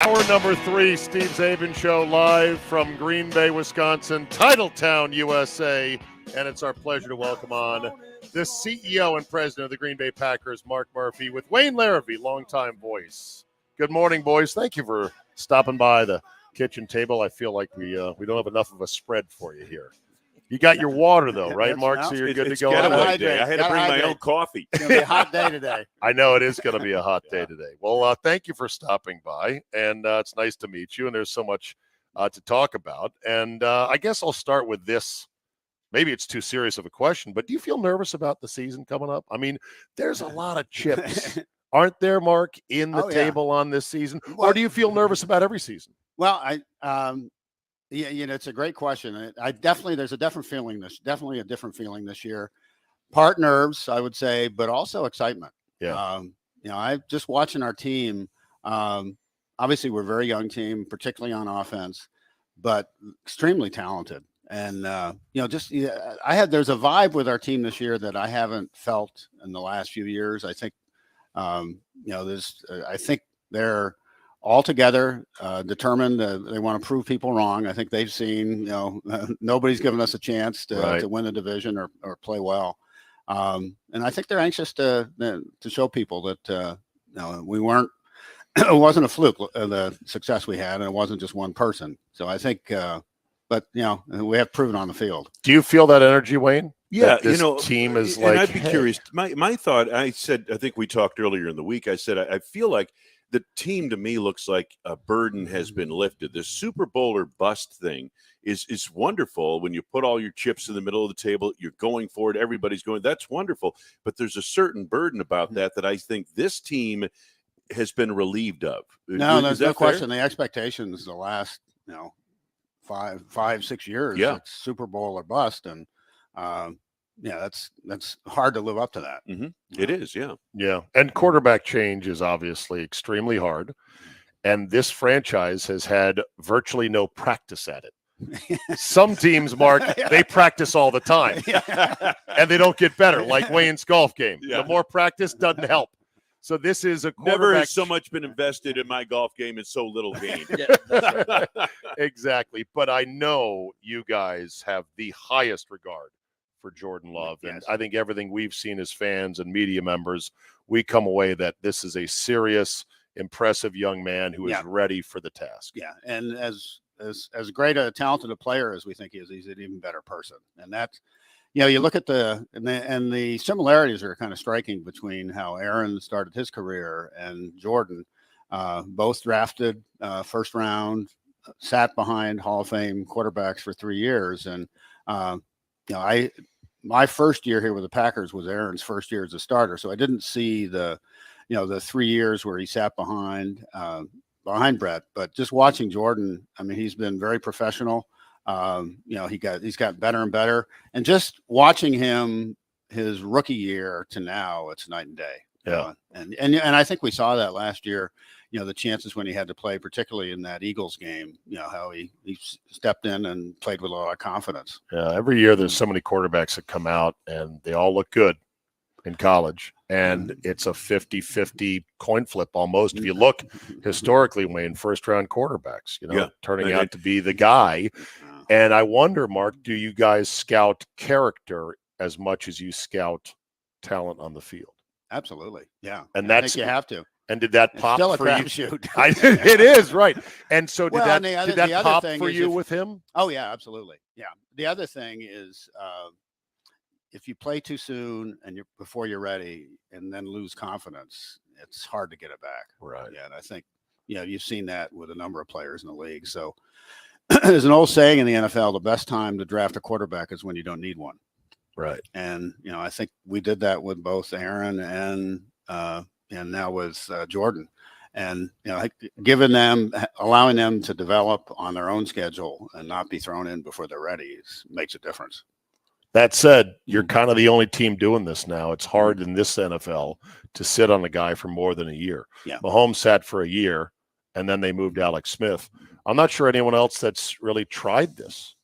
Hour number 3, Steve Zabin Show, live from Green Bay, Wisconsin, Titletown, USA. And it's our pleasure to welcome on the CEO and president of the Green Bay Packers, Mark Murphy, with Wayne Larrivee, longtime voice. Good morning, boys. Thank you for stopping by the kitchen table. I feel like we don't have enough of a spread for you here. You got your water, though, right, Mark? So you're good to go. Getaway day. I had to bring my own coffee. It's going to be a hot day today. I know it is going to be a hot day today. Well, thank you for stopping by, and it's nice to meet you, and there's so much to talk about. And I guess I'll start with this. Maybe it's too serious of a question, but do you feel nervous about the season coming up? I mean, there's a lot of chips, aren't there, Mark, in the table on this season? Or do you feel nervous about every season? Well, yeah, it's a great question. There's a different feeling definitely a different feeling this year. Part nerves, I would say, but also excitement. Yeah. I just watching our team. Obviously, we're a very young team, particularly on offense, but extremely talented. And there's a vibe with our team this year that I haven't felt in the last few years. I think, I think they're all together, determined. They want to prove people wrong. I think they've seen, nobody's given us a chance to win the division or play well. And I think they're anxious to show people that, we weren't, it wasn't a fluke, the success we had, and it wasn't just one person. So I think, but we have proven on the field. Do you feel that energy, Wayne? Yeah, this team is and like. I'd be curious. My thought. I think we talked earlier in the week. I said I feel like the team to me looks like a burden has been lifted. The Super Bowl or bust thing is wonderful when you put all your chips in the middle of the table. You're going for it. Everybody's going. That's wonderful. But there's a certain burden about that I think this team has been relieved of. No, there's no question. The expectations the last 5-6 years. Yeah. It's Super Bowl or bust, and that's hard to live up to that. Mm-hmm. It is, yeah. Yeah, and quarterback change is obviously extremely hard, and this franchise has had virtually no practice at it. Some teams, Mark, they practice all the time, and they don't get better, like Wayne's golf game. Yeah. The more practice doesn't help. So this is a quarterback. Never has so much been invested in my golf game and so little gained. Exactly. But I know you guys have the highest regard for Jordan Love. And I think everything we've seen as fans and media members, we come away that this is a serious, impressive young man who is ready for the task. Yeah. And as great a talented a player as we think he is, he's an even better person. And that's, you look at the similarities are kind of striking between how Aaron started his career and Jordan. Both drafted first round, sat behind Hall of Fame quarterbacks for 3 years. And, my first year here with the Packers was Aaron's first year as a starter. So I didn't see the 3 years where he sat behind Brett, but just watching Jordan, I mean, he's been very professional. He's got better and better, and just watching him his rookie year to now, it's night and day. Yeah. And I think we saw that last year, the chances when he had to play, particularly in that Eagles game, how he stepped in and played with a lot of confidence. Yeah. Every year there's so many quarterbacks that come out and they all look good in college. And it's a 50-50 coin flip almost. If you look historically, Wayne, first-round quarterbacks, turning out to be the guy. And I wonder, Mark, do you guys scout character as much as you scout talent on the field? Absolutely, yeah. And I think you have to. And did that pop still a for you? crapshoot. It is, right. And so did that other pop thing for is you with him? Oh, yeah, absolutely. Yeah. The other thing is if you play too soon and before you're ready and then lose confidence, it's hard to get it back. Right. Yeah, and I think, you've seen that with a number of players in the league. So there's an old saying in the NFL, the best time to draft a quarterback is when you don't need one. Right. And, I think we did that with both Aaron and now with Jordan. And, allowing them to develop on their own schedule and not be thrown in before they're ready makes a difference. That said, you're kind of the only team doing this now. It's hard in this NFL to sit on a guy for more than a year. Yeah. Mahomes sat for a year, and then they moved Alex Smith. I'm not sure anyone else that's really tried this.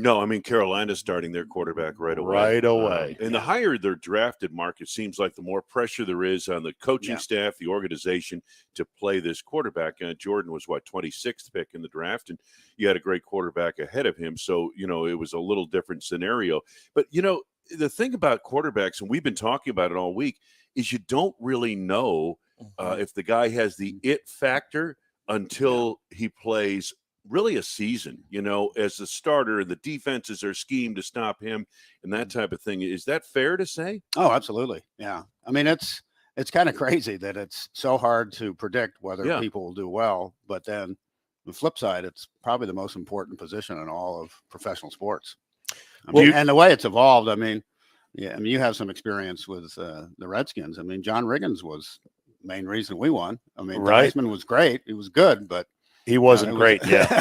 No, I mean, Carolina's starting their quarterback right away. Right away. And the higher they're drafted, Mark, it seems like the more pressure there is on the coaching Yeah. staff, the organization to play this quarterback. Jordan was, 26th pick in the draft, and you had a great quarterback ahead of him. So, it was a little different scenario. But, the thing about quarterbacks, and we've been talking about it all week, is you don't really know if the guy has the it factor until he plays really a season, as a starter. The defenses are schemed to stop him and that type of thing. Is that fair to say? Oh, absolutely. Yeah. I mean, it's kind of crazy that it's so hard to predict whether people will do well. But then the flip side, it's probably the most important position in all of professional sports. And the way it's evolved, you have some experience with the Redskins. I mean, John Riggins was the main reason we won. I mean, Heisman was great. He was good, but he wasn't great. Yeah.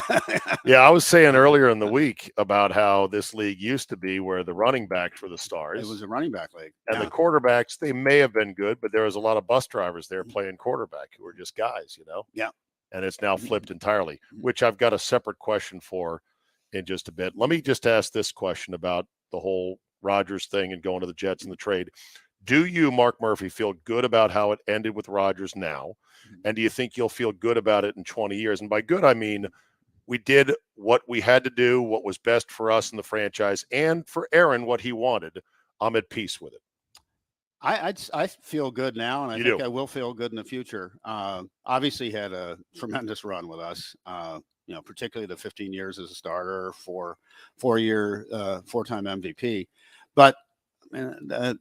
Yeah. I was saying earlier in the week about how this league used to be where the running backs were the stars. It was a running back league. And the quarterbacks, they may have been good, but there was a lot of bus drivers there playing quarterback who were just guys, Yeah. And it's now flipped entirely, which I've got a separate question for in just a bit. Let me just ask this question about the whole Rodgers thing and going to the Jets and the trade. Do you, Mark Murphy, feel good about how it ended with Rodgers now? And do you think you'll feel good about it in 20 years? And by good, I mean, we did what we had to do, what was best for us in the franchise, and for Aaron, what he wanted. I'm at peace with it. I feel good now, and I think I will feel good in the future. Obviously, had a tremendous run with us. Particularly the 15 years as a starter, four-time MVP. But and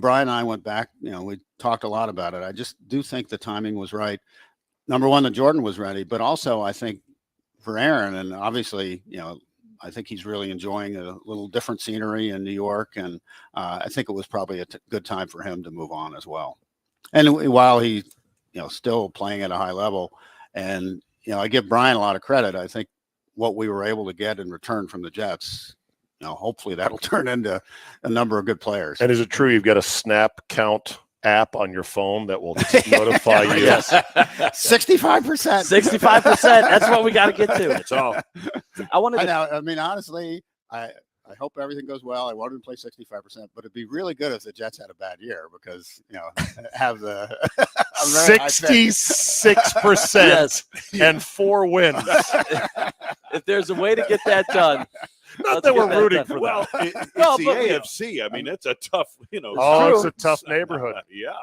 Brian and I went back. We talked a lot about it. I just do think the timing was right. Number one, that Jordan was ready, but also I think for Aaron, and obviously, I think he's really enjoying a little different scenery in New York, and I think it was probably a good time for him to move on as well. And while he, still playing at a high level, and I give Brian a lot of credit. I think what we were able to get in return from the Jets, hopefully that'll turn into a number of good players. And is it true you've got a snap count app on your phone that will notify you? Yes. 65%. 65%. That's what we got to get to. That's all. Honestly, I hope everything goes well. I want him to play 65%, but it'd be really good if the Jets had a bad year because, have the 66% and 4 wins. If there's a way to get that done. Not that we're rooting for that. Well, it's the AFC. I mean, that's a tough, it's a tough neighborhood. Yeah.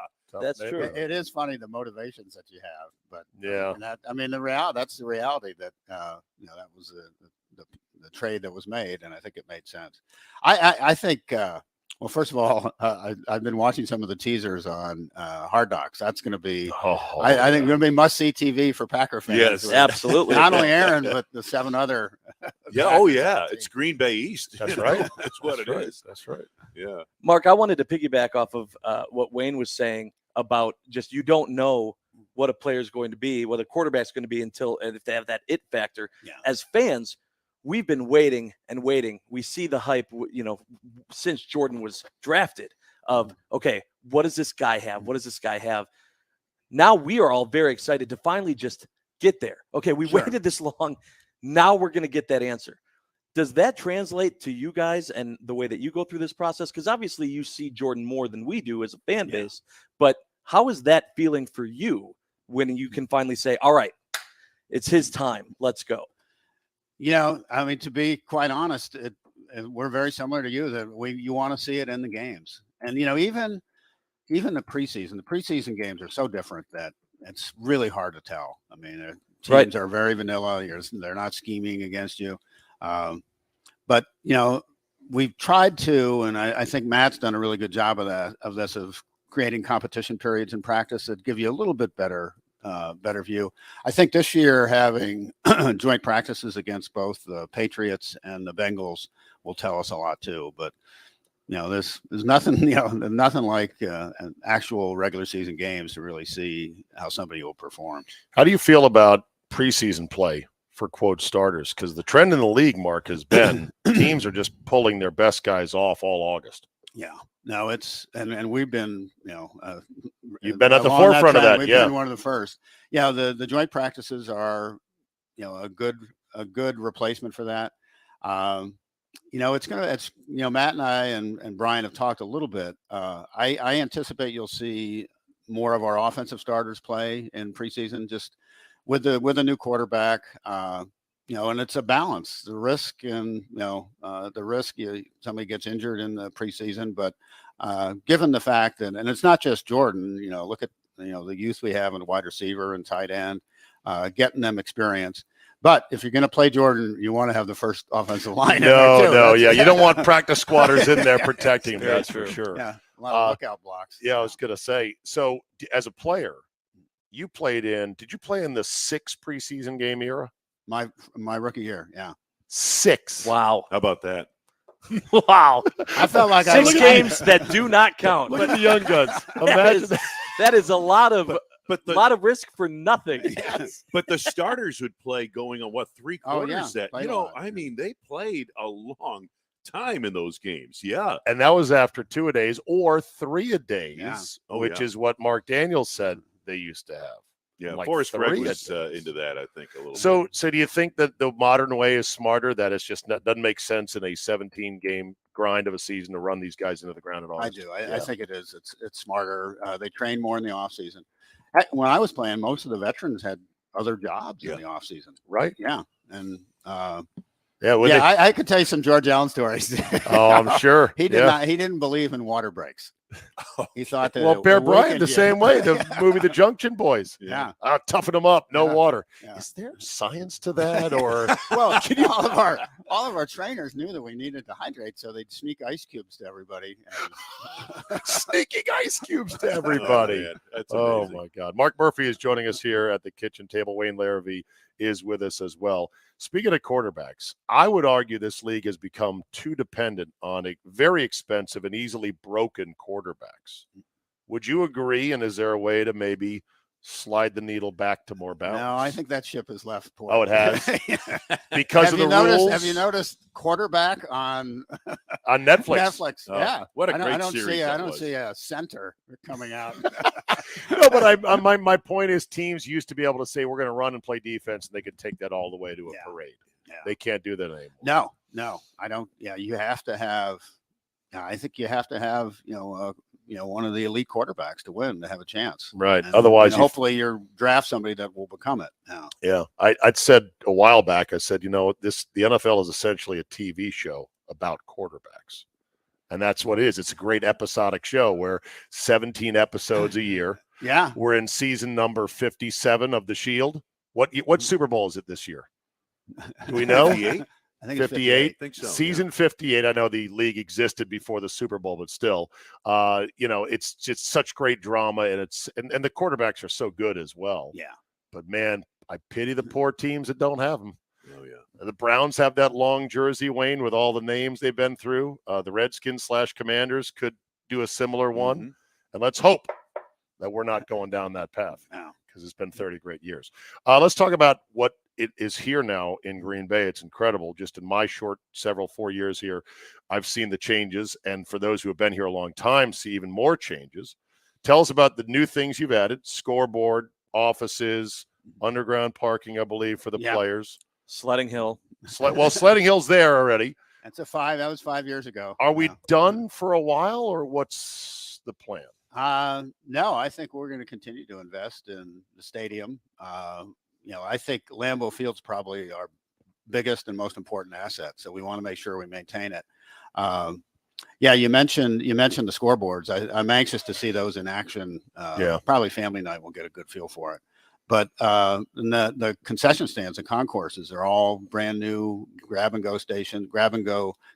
That's true. It is funny, the motivations that you have, but that's the reality that, that was the trade that was made, and I think it made sense. I think, well, first of all, I've been watching some of the teasers on Hard Knocks. That's going to be, I think, going to be must-see TV for Packer fans. Yes, absolutely. Not only Aaron, but the 7 other. It's Green Bay East. That's right. That's what it is. That's right. Yeah. Mark, I wanted to piggyback off of what Wayne was saying about just you don't know what a player is going to be, what a quarterback's going to be until if they have that it factor. Yeah. As fans, we've been waiting and waiting. We see the hype, since Jordan was drafted of, okay, what does this guy have? What does this guy have? Now we are all very excited to finally just get there. Okay, we waited this long. Now we're going to get that answer. Does that translate to you guys and the way that you go through this process? Because obviously you see Jordan more than we do as a fan base, but how is that feeling for you when you can finally say, all right, it's his time, let's go? To be quite honest, we're very similar to you that you want to see it in the games. And, even the preseason games are so different that it's really hard to tell. I mean, teams are very vanilla. They're not scheming against you. But we've tried to, and I think Matt's done a really good job of creating competition periods in practice that give you a little bit better view. I think this year having joint practices against both the Patriots and the Bengals will tell us a lot too. But there's nothing nothing like an actual regular season games to really see how somebody will perform. How do you feel about preseason play for quote starters? Because the trend in the league, Mark, has been teams are just pulling their best guys off all August. Yeah. No, and we've been, you've been at the forefront of that. We've been one of the first. Yeah. The joint practices are, a good a good replacement for that. It's Matt and I and Brian have talked a little bit. I anticipate you'll see more of our offensive starters play in preseason, just with a new quarterback. And it's a balance. The risk somebody gets injured in the preseason, but given the fact that, and it's not just Jordan, look at the youth we have in the wide receiver and tight end, getting them experience. But if you're going to play Jordan, you want to have the first offensive line. You don't want practice squatters in there protecting him. That's for sure. Yeah, a lot of lookout blocks. Yeah, I was going to say. So, as a player, did you play in the 6 preseason game era? My rookie year, yeah. 6. Wow. How about that? Wow. I felt like 6 games that do not count. Look at the young guns. Imagine that is a lot of lot of risk for nothing. Yes. But the starters would play going on 3 quarters they played a long time in those games. Yeah. And that was after 2-a-days or 3-a-days, yeah. which is what Mark Daniels said they used to have. Yeah, like Forrest Gregg 3 was into that, I think, a little So bit. So do you think that the modern way is smarter, that it's just doesn't make sense in a 17-game grind of a season to run these guys into the ground at all? I do. I think it is. It's smarter. They train more in the off season. When I was playing, most of the veterans had other jobs in the off season. Right. Yeah. And I I could tell you some George Allen stories. Oh, I'm sure. He didn't believe in water breaks. He thought that Bear Bryant the same way. The movie The Junction Boys. Yeah. Toughen them up. No water. Yeah. Is there science to that, or well, all of our trainers knew that we needed to hydrate, so they'd sneak ice cubes to everybody. sneaking ice cubes to everybody? That's Oh amazing. my God. Mark Murphy is joining us here at the kitchen table. Wayne Larrivee is with us as well. Speaking of quarterbacks, I would argue this league has become too dependent on a very expensive and easily broken quarterbacks. Would you agree? And is there a way to maybe slide the needle back to more balance? No, I think that ship has left port. Oh, it has? Because of the rules? Have you noticed quarterback on Netflix? Netflix, Oh, yeah. what a I great don't series I that don't was. see a center coming out. No, but my point is, teams used to be able to say we're going to run and play defense, and they could take that all the way to a parade. Yeah. They can't do that anymore. No, I don't. Yeah, you have to have. I think you have to have one of the elite quarterbacks to win, to have a chance. Right. And, Otherwise, hopefully you draft somebody that will become it. Now. Yeah, I'd said a while back. I said, the NFL is essentially a TV show about quarterbacks. And that's what it is. It's a great episodic show where 17 episodes a year. Yeah. We're in season number 57 of The Shield. What Super Bowl is it this year? Do we know? 58? I think it's 58. I think so. Season 58. I know the league existed before the Super Bowl, but still, it's just such great drama, and and the quarterbacks are so good as well. Yeah. But man, I pity the poor teams that don't have them. Oh, yeah. The Browns have that long jersey, Wayne, with all the names they've been through. The Redskins / Commanders could do a similar one. Mm-hmm. And let's hope that we're not going down that path, No. because it's been 30 great years. Let's talk about what it is here now in Green Bay. It's incredible. Just in my short 4 years here, I've seen the changes. And for those who have been here a long time, see even more changes. Tell us about the new things you've added: scoreboard, offices, underground parking, I believe, for the players. Sledding Hill. Sledding Hill's there already. That's that was 5 years ago. Are we done for a while, or what's the plan? No, I think we're going to continue to invest in the stadium. I think Lambeau Field's probably our biggest and most important asset, so we want to make sure we maintain it. You mentioned the scoreboards. I'm anxious to see those in action. Probably family night will get a good feel for it. But the concession stands and concourses are all brand new grab and go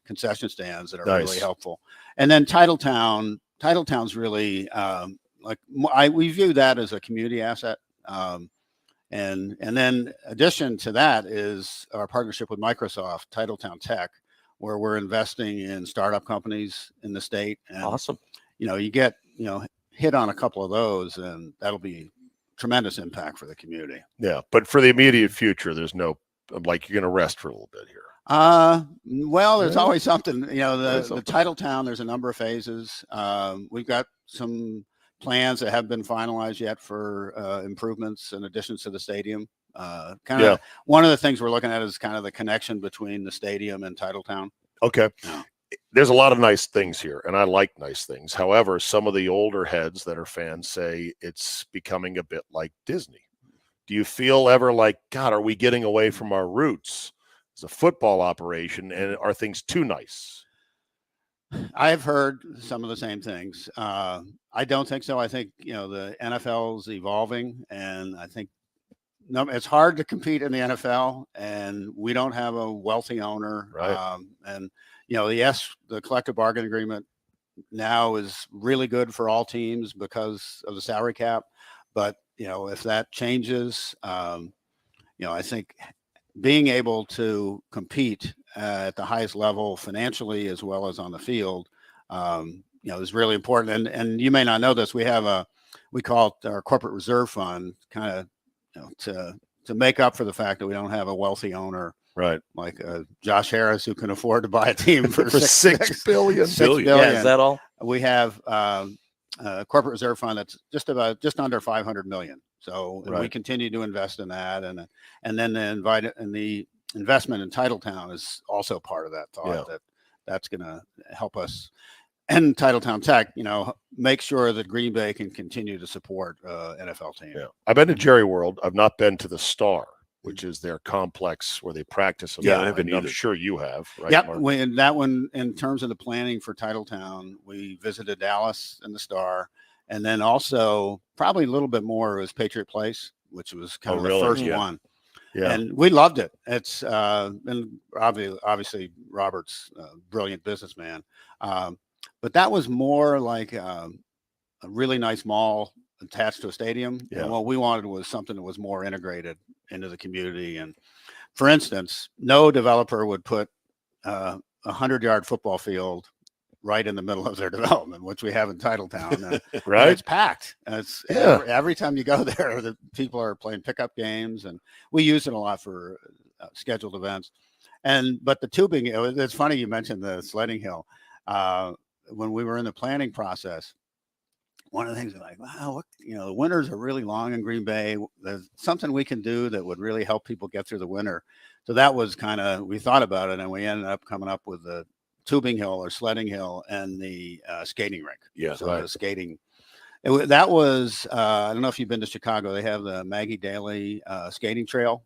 concession stands that are really helpful. And then Titletown's really we view that as a community asset. And then addition to that is our partnership with Microsoft, Titletown Tech, where we're investing in startup companies in the state. And, awesome. You get hit on a couple of those, and that'll be tremendous impact for the community. Yeah, but for the immediate future, there's no you're going to rest for a little bit here. Well, there's always something. The Titletown, there's a number of phases. We've got some plans that haven't been finalized yet for improvements and additions to the stadium. One of the things we're looking at is kind of the connection between the stadium and Titletown. Okay. Yeah. There's a lot of nice things here, and I like nice things. However, some of the older heads that are fans say it's becoming a bit like Disney. Do you feel ever like, God, are we getting away from our roots as a football operation, and are things too nice? I've heard some of the same things. I don't think so. I think, the NFL is evolving, and I think it's hard to compete in the NFL, and we don't have a wealthy owner. Right. And, the collective bargaining agreement now is really good for all teams because of the salary cap. But, if that changes, I think being able to compete at the highest level financially as well as on the field, is really important. And you may not know this. We call it our corporate reserve fund, kind of, to make up for the fact that we don't have a wealthy owner, right? Like Josh Harris, who can afford to buy a team for $6 billion. $6 billion. Yeah, is that all? We have a corporate reserve fund that's just under $500 million. So right. We continue to invest in that, and then the investment in Titletown is also part of that thought. That's going to help us. And Titletown Tech, make sure that Green Bay can continue to support NFL team. Yeah. I've been to Jerry World. I've not been to the Star, which is their complex where they practice. Yeah, I haven't either. I'm sure you have. Right, yep. That one, in terms of the planning for Titletown, we visited Dallas and the Star, and then also probably a little bit more was Patriot Place, which was kind of the first one. Yeah. And we loved it. It's and obviously Robert's a brilliant businessman. But that was more like a really nice mall attached to a stadium. Yeah. And what we wanted was something that was more integrated into the community. And for instance, no developer would put a 100-yard football field right in the middle of their development, which we have in Titletown. Right. And it's packed. It's every time you go there, the people are playing pickup games, and we use it a lot for scheduled events. But the tubing, it's funny you mentioned the sledding hill. When we were in the planning process, one of the things we're like, wow, the winters are really long in Green Bay. There's something we can do that would really help people get through the winter. So that was we thought about it, and we ended up coming up with the tubing hill or sledding hill and the skating rink. Yeah. So the skating, that was, I don't know if you've been to Chicago. They have the Maggie Daly skating trail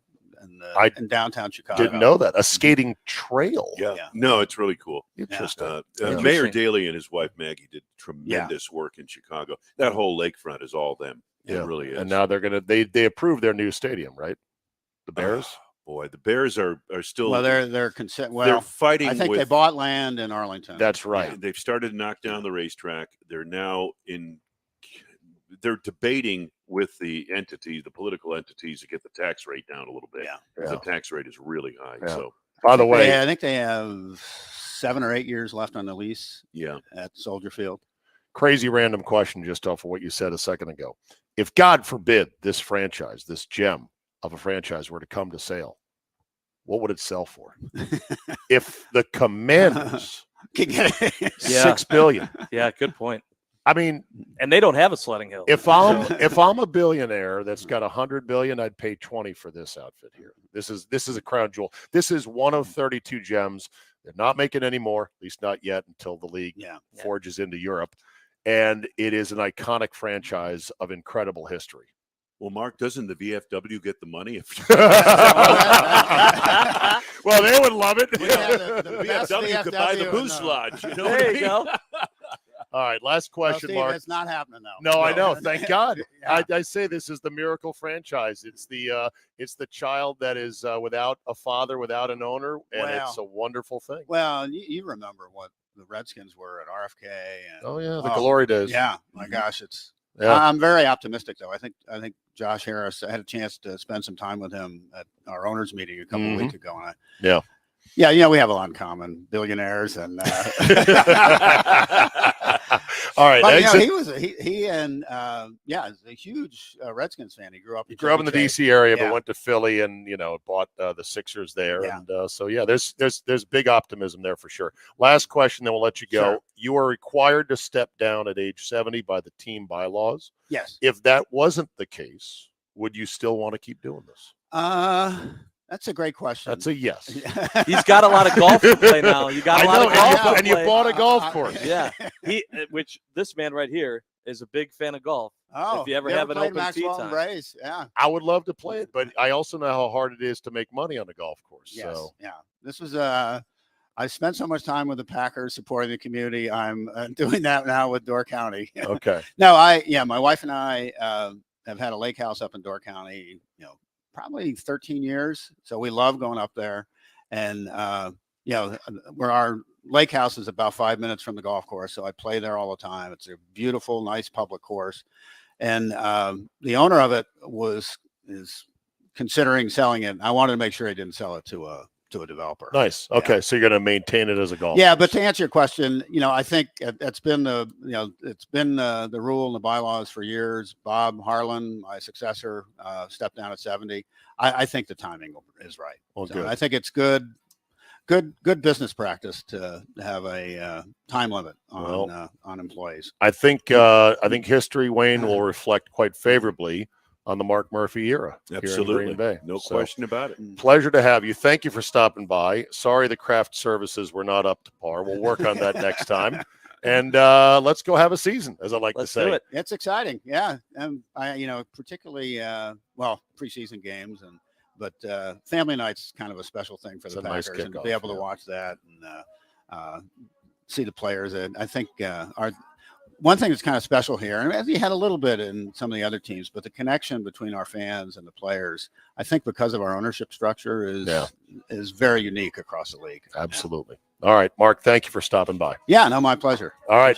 in downtown Chicago. Didn't know that. A skating trail. Yeah. No, it's really cool. Interesting. Mayor Daley and his wife Maggie did tremendous work in Chicago. That whole lakefront is all them. Yeah. It really is. And now they approved their new stadium, right? The Bears? Boy, the Bears are still. Well, they're they're fighting. I think they bought land in Arlington. That's right. Yeah. They've started to knock down the racetrack. They're now they're debating with the political entities, to get the tax rate down a little bit. Yeah. The tax rate is really high. Yeah. So, by the way, I think they have 7 or 8 years left on the lease. Yeah. At Soldier Field. Crazy random question just off of what you said a second ago. If God forbid this franchise, this gem of a franchise were to come to sale, what would it sell for? If the Commanders can get $6 billion. Yeah, good point. I mean, and they don't have a sledding hill. If I'm a billionaire that's got $100 billion, I'd pay 20 for this outfit here. This is a crown jewel. This is one of 32 gems. They're not making any more, at least not yet, until the league forges into Europe. And it is an iconic franchise of incredible history. Well, Mark, doesn't the VFW get the money? Well, they would love it. The VFW could buy the Boost Lodge. There you go. All right, last question, Steve, Mark. It's not happening though. No, I know. Thank God. I say this is the miracle franchise. It's the child that is without a father, without an owner, and it's a wonderful thing. Well, you remember what the Redskins were at RFK. And, the glory days. Yeah, my gosh, it's. Yeah. I'm very optimistic though. I think Josh Harris. I had a chance to spend some time with him at our owners meeting a couple of weeks ago, and we have a lot in common, billionaires and. All right, but, he and is a huge Redskins fan. He grew up. He grew up in the DC area, but went to Philly and bought the Sixers there. Yeah. And there's big optimism there for sure. Last question, then we'll let you go. Sure. You are required to step down at age 70 by the team bylaws. Yes. If that wasn't the case, would you still want to keep doing this? That's a great question. That's a yes. He's got a lot of golf to play now. You got a lot of golf to and you play. bought a golf course. Yeah, which this man right here is a big fan of golf. Oh, if you ever have an open tee Maxwell time, Braze, yeah. I would love to play it, but I also know how hard it is to make money on a golf course. Yes, So yeah. This was I spent so much time with the Packers supporting the community. I'm doing that now with Door County. okay. No, my wife and I have had a lake house up in Door County, probably 13 years. So we love going up there. And, where our lake house is about 5 minutes from the golf course. So I play there all the time. It's a beautiful, nice public course. And the owner of it is considering selling it. I wanted to make sure he didn't sell it to a developer. Nice. Okay. Yeah. So you're going to maintain it as a golf Yeah. course. But to answer your question, I think it's been the rule and the bylaws for years. Bob Harlan, my successor, stepped down at 70. I think the timing is right. Well, So good. I think it's good business practice to have a time limit on employees. I think history, Wayne, will reflect quite favorably on the Mark Murphy era here in Absolutely. Green Bay. No So, question about it. pleasure to have you. Thank you for stopping by. Sorry the craft services were not up to par. We'll work on that next time. And let's go have a season, as I like let's to say. do it. It's exciting. Yeah. And I, particularly, preseason games but family night's kind of a special thing for It's the a nice Packers, and to kickoff, be able to yeah. watch that and see the players. And I think one thing that's kind of special here, and we had a little bit in some of the other teams, but the connection between our fans and the players, I think because of our ownership structure is very unique across the league. Absolutely. All right, Mark, thank you for stopping by. Yeah, no, my pleasure. All right.